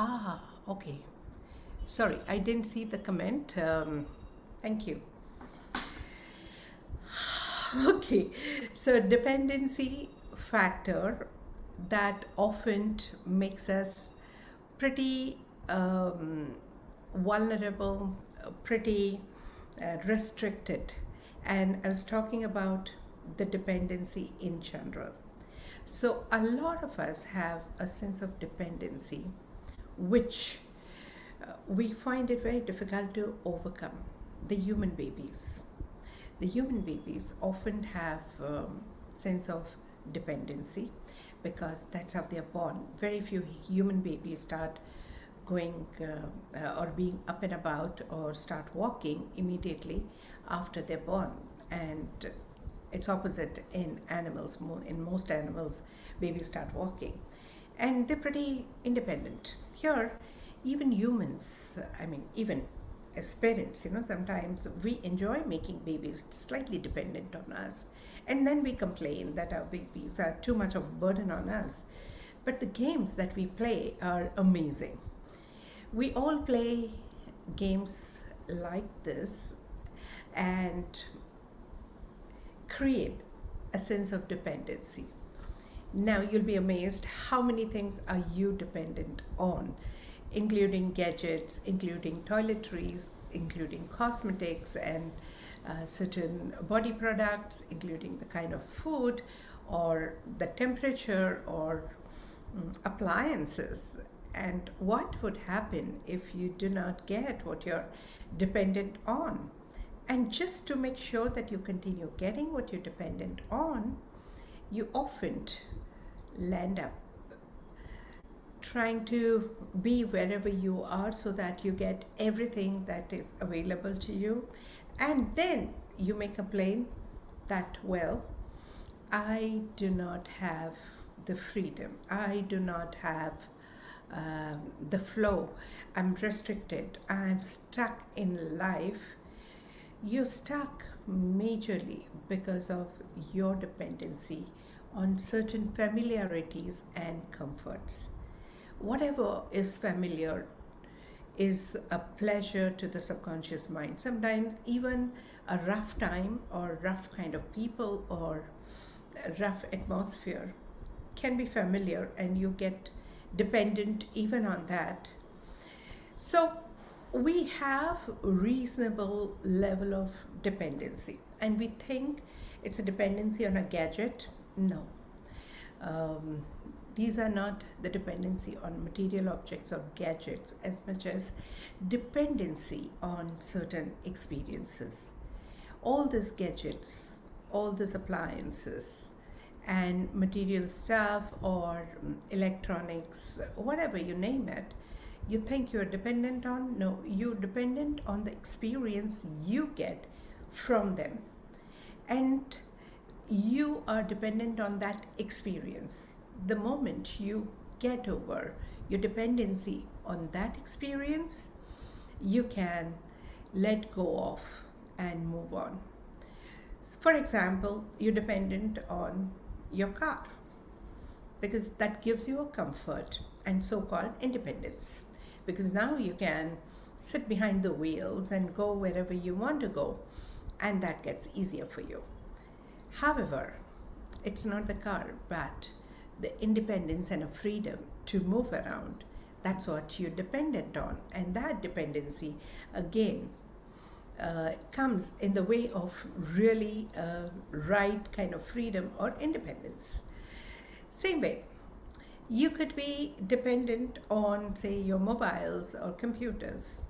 Ah, okay. Sorry, I didn't see the comment. Thank you. Okay, so dependency factor that often makes us pretty vulnerable, pretty restricted. And I was talking about the dependency in general. So, a lot of us have a sense of dependency, which we find it very difficult to overcome. The human babies. The human babies often have sense of dependency because that's how they are born. Very few human babies start going or being up and about or start walking immediately after they're born, and it's opposite in animals. In most animals, babies start walking and they're pretty independent. Here, even humans, I mean, even as parents, sometimes we enjoy making babies slightly dependent on us, and then we complain that our babies are too much of a burden on us. But the games that we play are amazing. We all play games like this and create a sense of dependency. Now you'll be amazed how many things are you dependent on, including gadgets, including toiletries, including cosmetics and certain body products, including the kind of food or the temperature or appliances. And what would happen if you do not get what you're dependent on? And just to make sure that you continue getting what you're dependent on, you often land up trying to be wherever you are so that you get everything that is available to you. And then you may complain that, well, I do not have the freedom, I do not have the flow, I'm restricted, I'm stuck in life. You're stuck majorly because of your dependency on certain familiarities and comforts. Whatever is familiar is a pleasure to the subconscious mind. Sometimes even a rough time or rough kind of people or a rough atmosphere can be familiar, and you get dependent even on that. So we have reasonable level of dependency, and we think it's a dependency on a gadget. No. These are not the dependency on material objects or gadgets as much as dependency on certain experiences. All these gadgets, all these appliances and material stuff or electronics, whatever you name it, you think you're dependent on? No, you're dependent on the experience you get from them. And you are dependent on that experience. The moment you get over your dependency on that experience, you can let go of and move on. For example, you're dependent on your car because that gives you a comfort and so-called independence, because now you can sit behind the wheels and go wherever you want to go, and that gets easier for you. However, it's not the car, but the independence and a freedom to move around. That's what you're dependent on. And that dependency, again, comes in the way of really right kind of freedom or independence. Same way, you could be dependent on, say, your mobiles or computers.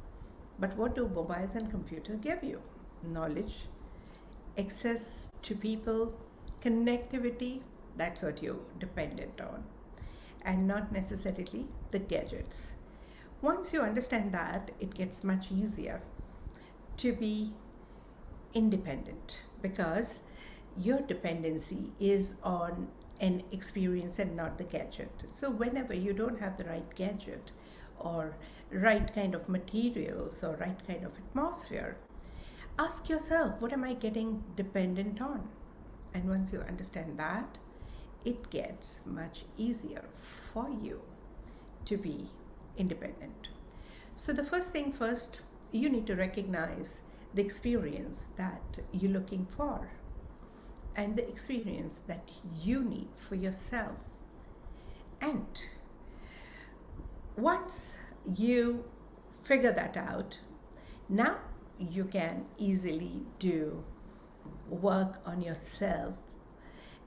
But what do mobiles and computers give you? Knowledge, access to people, connectivity. That's what you're dependent on, and not necessarily the gadgets. Once you understand that, it gets much easier to be independent because your dependency is on an experience and not the gadget. So whenever you don't have the right gadget or right kind of materials or right kind of atmosphere, ask yourself, what am I getting dependent on? And once you understand that, it gets much easier for you to be independent. So the first thing first, you need to recognize the experience that you're looking for and the experience that you need for yourself. And once you figure that out, now you can easily do work on yourself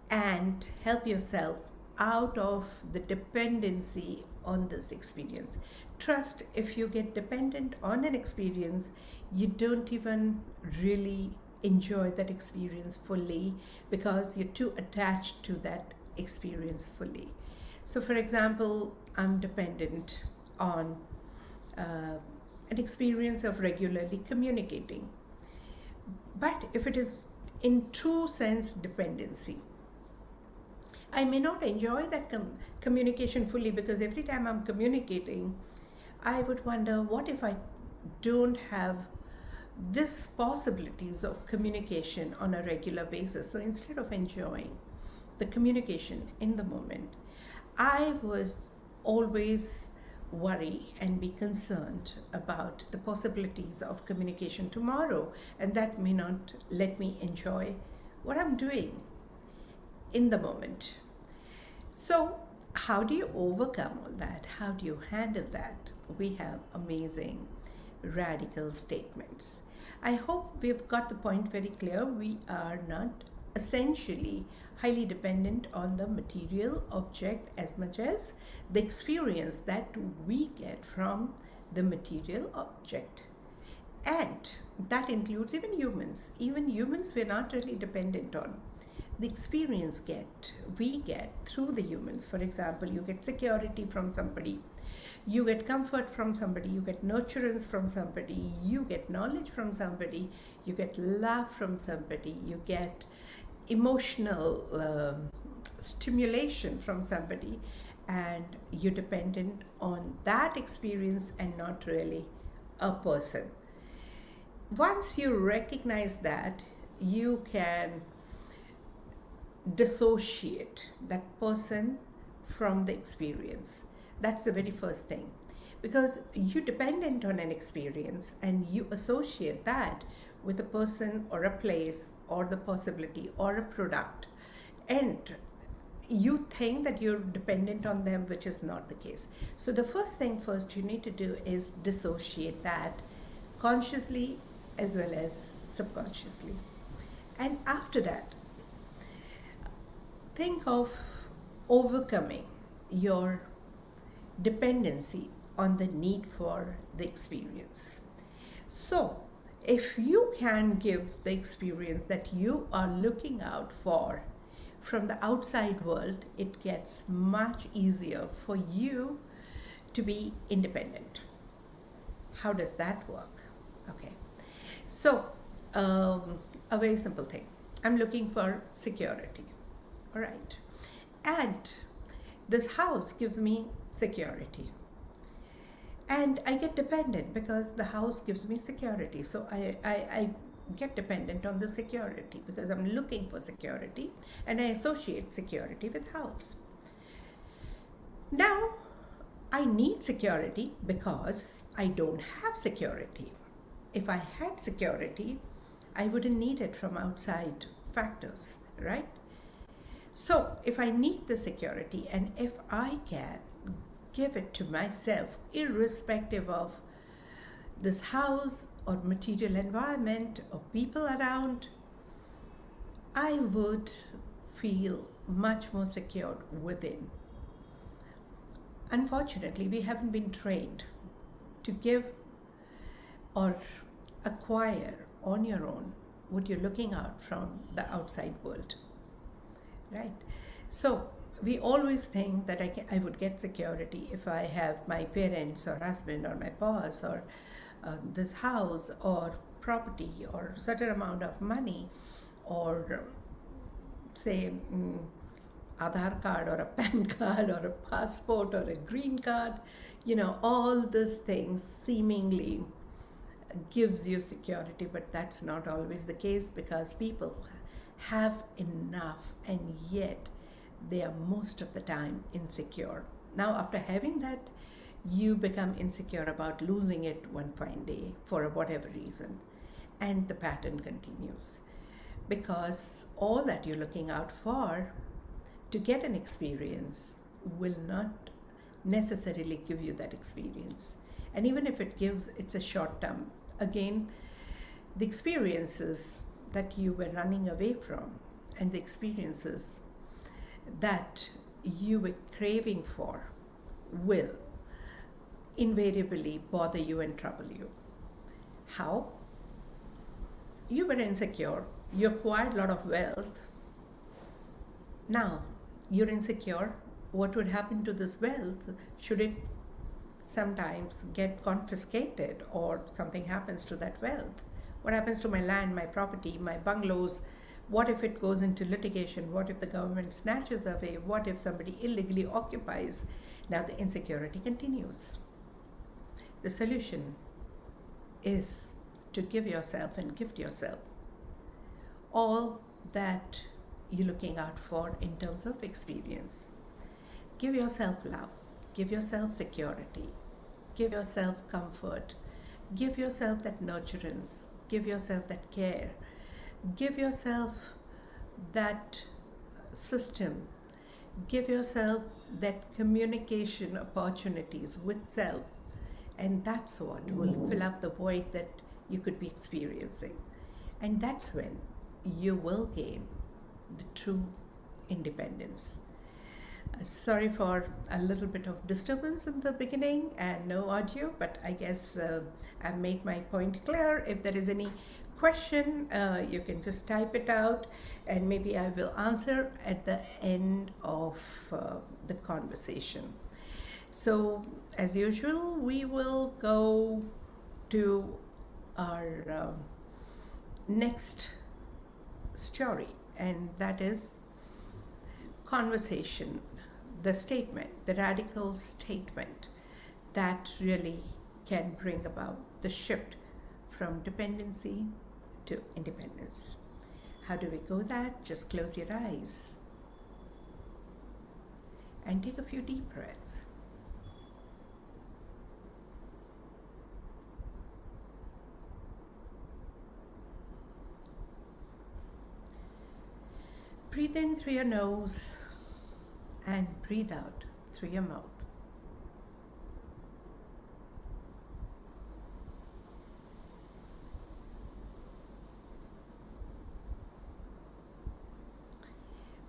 and help yourself out of the dependency on this experience. Trust, if you get dependent on an experience, you don't even really enjoy that experience fully because you're too attached to that experience fully. So, for example, I'm dependent on an experience of regularly communicating. But if it is in true sense dependency, I may not enjoy that communication fully because every time I'm communicating, I would wonder, what if I don't have this possibilities of communication on a regular basis? So instead of enjoying the communication in the moment, I would always worry and be concerned about the possibilities of communication tomorrow, and that may not let me enjoy what I'm doing in the moment. So how do you overcome all that? How do you handle that? We have amazing radical statements. I hope we've got the point very clear. We are not essentially highly dependent on the material object as much as the experience that we get from the material object. And that includes even humans. Even humans we're not really dependent on. The experience we get through the humans. For example, you get security from somebody, you get comfort from somebody, you get nurturance from somebody, you get knowledge from somebody, you get love from somebody, you get emotional stimulation from somebody, and you're dependent on that experience and not really a person. Once you recognize that, you can dissociate that person from the experience. That's the very first thing, because you're dependent on an experience and you associate that with a person or a place or the possibility or a product, and you think that you're dependent on them, which is not the case. So the first thing first you need to do is dissociate that consciously as well as subconsciously. And after that, think of overcoming your dependency on the need for the experience. So if you can give the experience that you are looking out for from the outside world, it gets much easier for you to be independent. How does that work? Okay, so a very simple thing. I'm looking for security. All right, and this house gives me security, and I get dependent because the house gives me security. So I get dependent on the security because I'm looking for security, and I associate security with house. Now I need security because I don't have security. If I had security, I wouldn't need it from outside factors, right? So if I need the security, and if I can give it to myself, irrespective of this house or material environment or people around, I would feel much more secure within. Unfortunately, we haven't been trained to give or acquire on your own what you're looking out from the outside world. Right? So we always think that I would get security if I have my parents or husband or my boss or this house or property or certain amount of money or say Aadhaar card or a PAN card or a passport or a green card. All these things seemingly gives you security, but that's not always the case because people have enough and yet they are most of the time insecure. Now after having that, You become insecure about losing it one fine day for whatever reason, and the pattern continues because all that you're looking out for to get an experience will not necessarily give you that experience. And even if it gives, it's a short term. Again, the experiences that you were running away from and the experiences that you were craving for will invariably bother you and trouble you. How? You were insecure, you acquired a lot of wealth. Now, you're insecure. What would happen to this wealth should it sometimes get confiscated or something happens to that wealth? What happens to my land, my property, my bungalows? What if it goes into litigation? What if the government snatches away? What if somebody illegally occupies? Now the insecurity continues. The solution is to give yourself and gift yourself all that you're looking out for in terms of experience. Give yourself love, give yourself security, give yourself comfort, give yourself that nurturance, give yourself that care, give yourself that system, give yourself that communication opportunities with self, and that's what will fill up the void that you could be experiencing. And that's when you will gain the true independence. Sorry for a little bit of disturbance in the beginning and no audio, but I guess I've made my point clear. If there is any question, you can just type it out and maybe I will answer at the end of the conversation. So, as usual, we will go to our next story, and that is conversation, the statement, the radical statement that really can bring about the shift from dependency to independence. How do we go that? Just close your eyes and take a few deep breaths. Breathe in through your nose and breathe out through your mouth.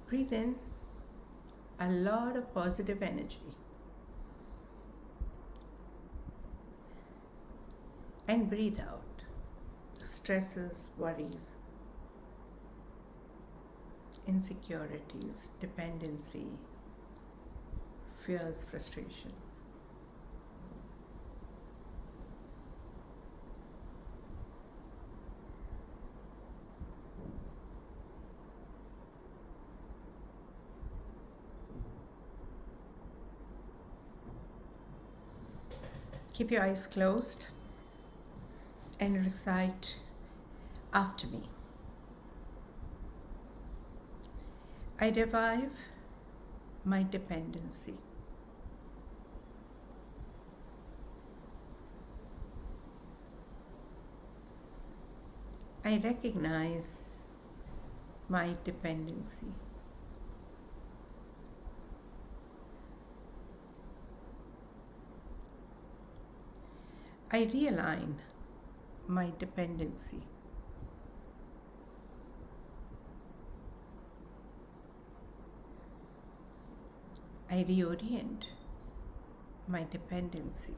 Breathe in a lot of positive energy and breathe out stresses, worries, insecurities, dependency, fears, frustrations. Keep your eyes closed and recite after me. I revive my dependency. I recognize my dependency. I realign my dependency. I reorient my dependency.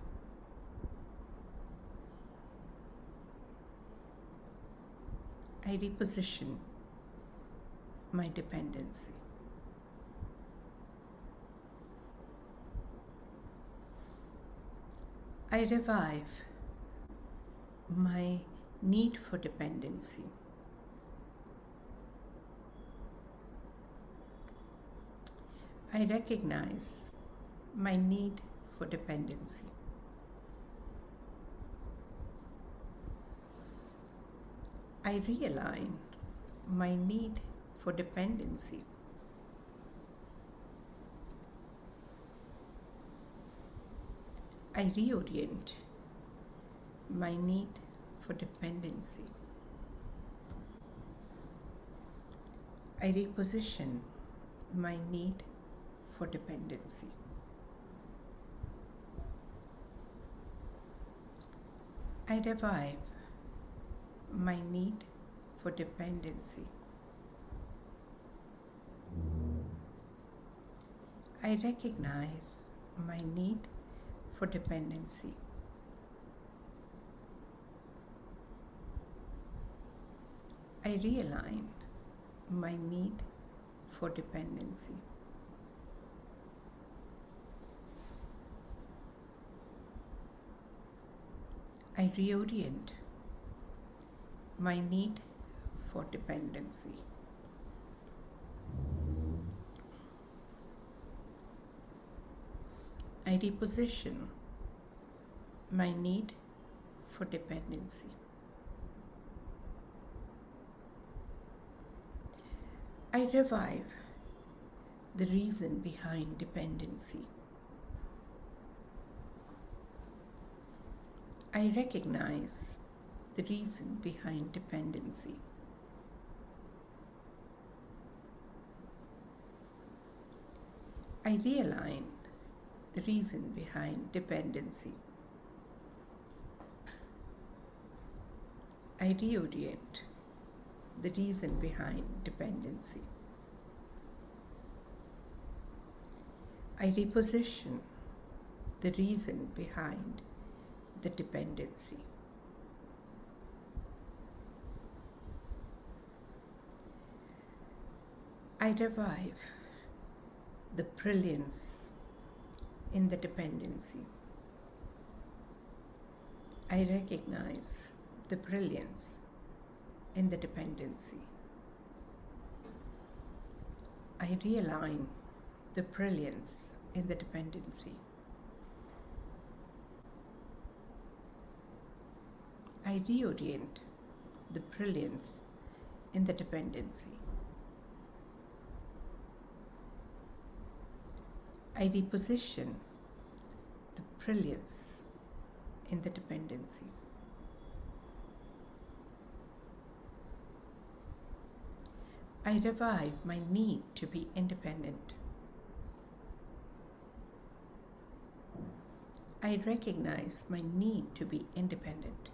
I reposition my dependency. I revive my need for dependency. I recognize my need for dependency. I realign my need for dependency. I reorient my need for dependency. I reposition my need for dependency. I revive my need for dependency. I recognize my need for dependency. I realign my need for dependency. I reorient my need for dependency. I reposition my need for dependency. I revive the reason behind dependency. I recognize the reason behind dependency. I realign the reason behind dependency. I reorient the reason behind dependency. I reposition the reason behind the dependency. I revive the brilliance in the dependency. I recognize the brilliance in the dependency. I realign the brilliance in the dependency. I reorient the brilliance in the dependency. I reposition the brilliance in the dependency. I revive my need to be independent. I recognize my need to be independent.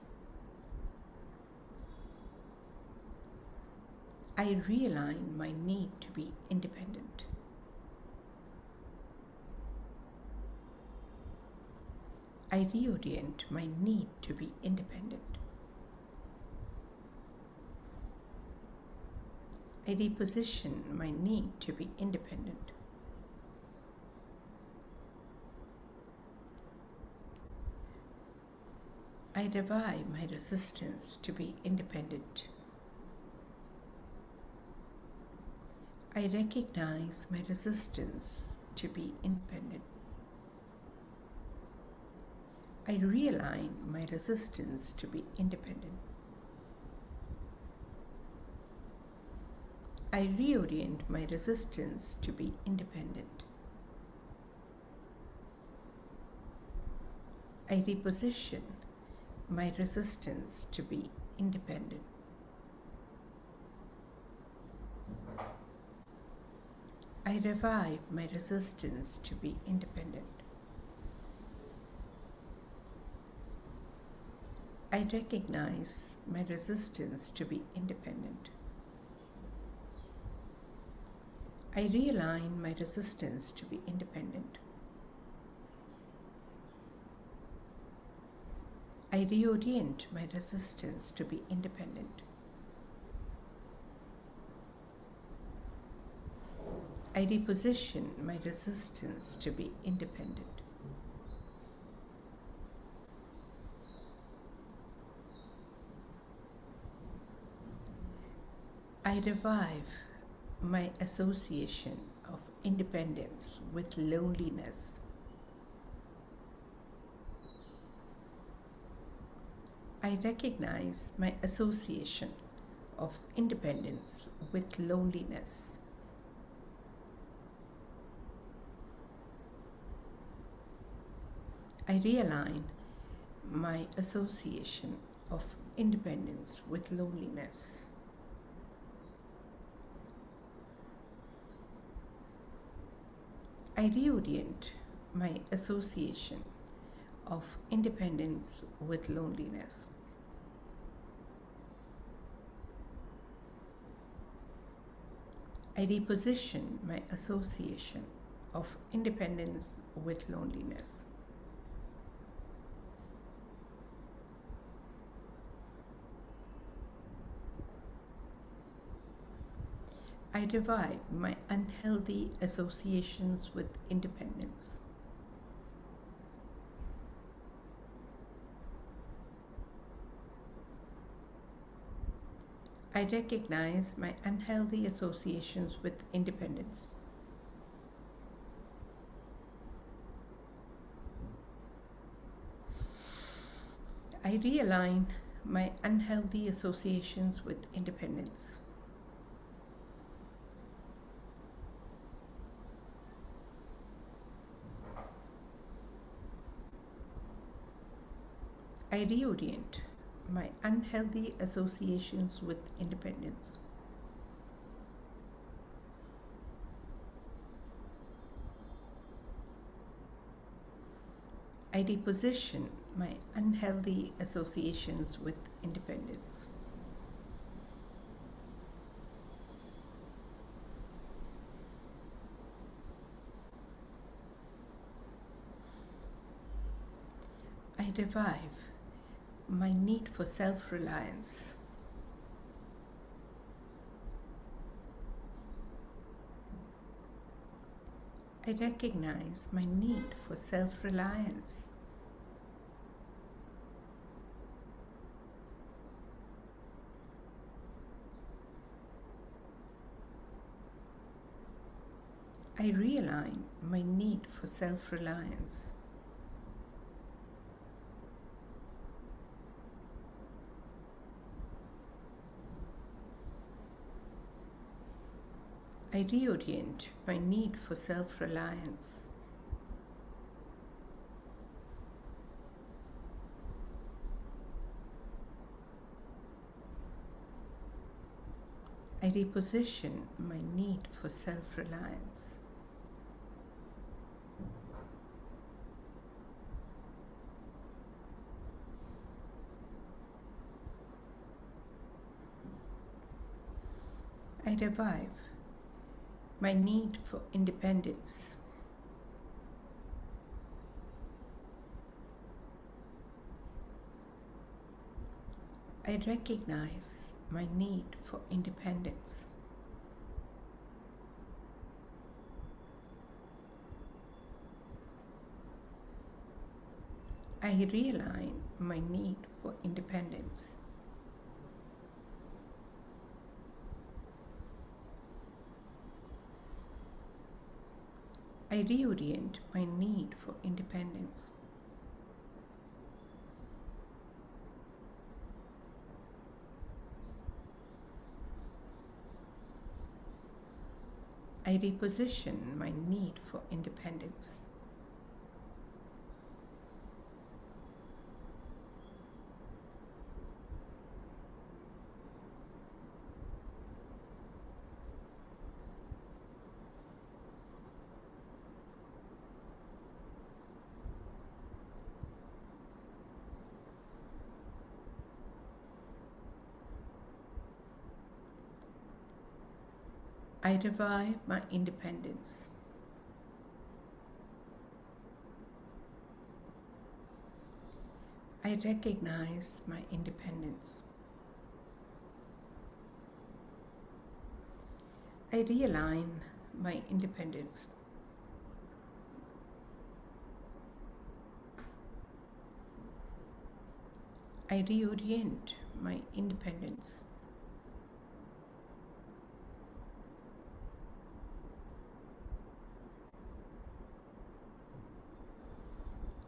I realign my need to be independent. I reorient my need to be independent. I reposition my need to be independent. I revive my resistance to be independent. I recognize my resistance to be independent. I realign my resistance to be independent. I reorient my resistance to be independent. I reposition my resistance to be independent. I revive my resistance to be independent. I recognize my resistance to be independent. I realign my resistance to be independent. I reorient my resistance to be independent. I reposition my resistance to be independent. I revive my association of independence with loneliness. I recognize my association of independence with loneliness. I realign my association of independence with loneliness. I reorient my association of independence with loneliness. I reposition my association of independence with loneliness. I revive my unhealthy associations with independence. I recognize my unhealthy associations with independence. I realign my unhealthy associations with independence. I reorient my unhealthy associations with independence. I reposition my unhealthy associations with independence. I revive my need for self-reliance. I recognize my need for self-reliance. I realign my need for self-reliance. I reorient my need for self-reliance. I reposition my need for self-reliance. I revive my need for independence. I recognize my need for independence. I realign my need for independence. I reorient my need for independence. I reposition my need for independence. I revive my independence. I recognize my independence. I realign my independence. I reorient my independence.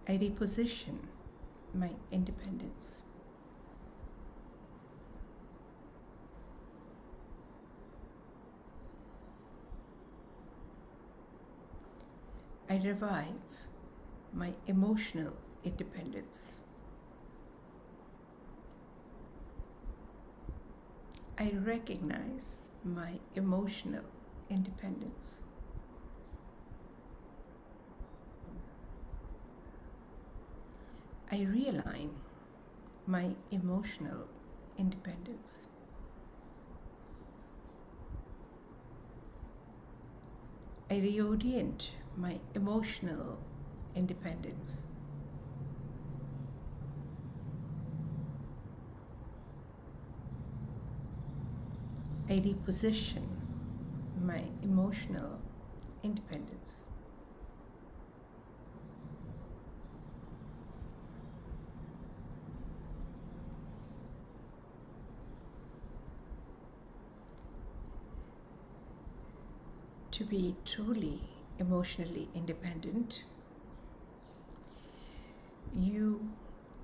I reposition my independence. I revive my emotional independence. I recognize my emotional independence. I realign my emotional independence. I reorient my emotional independence. I reposition my emotional independence. To be truly emotionally independent, you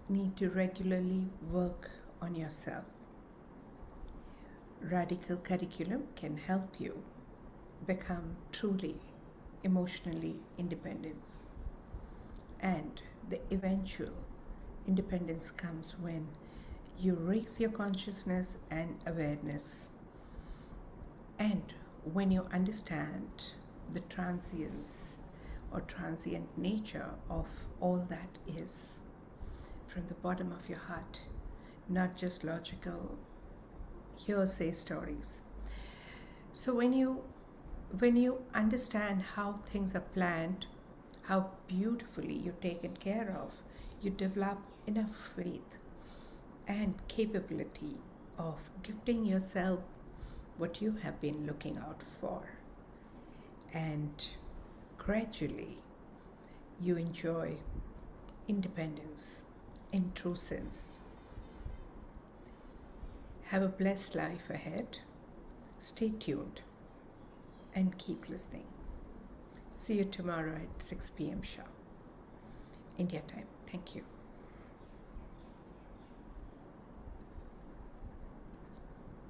need to regularly work on yourself. Radical curriculum can help you become truly emotionally independent. And the eventual independence comes when you raise your consciousness and awareness, and when you understand the transience or transient nature of all that is from the bottom of your heart, not just logical hearsay stories. So when you understand how things are planned, how beautifully you're taken care of, you develop enough faith and capability of gifting yourself what you have been looking out for. And gradually you enjoy independence in true sense. Have a blessed life ahead. Stay tuned and keep listening. See you tomorrow at 6 p.m. sharp, India time. Thank you.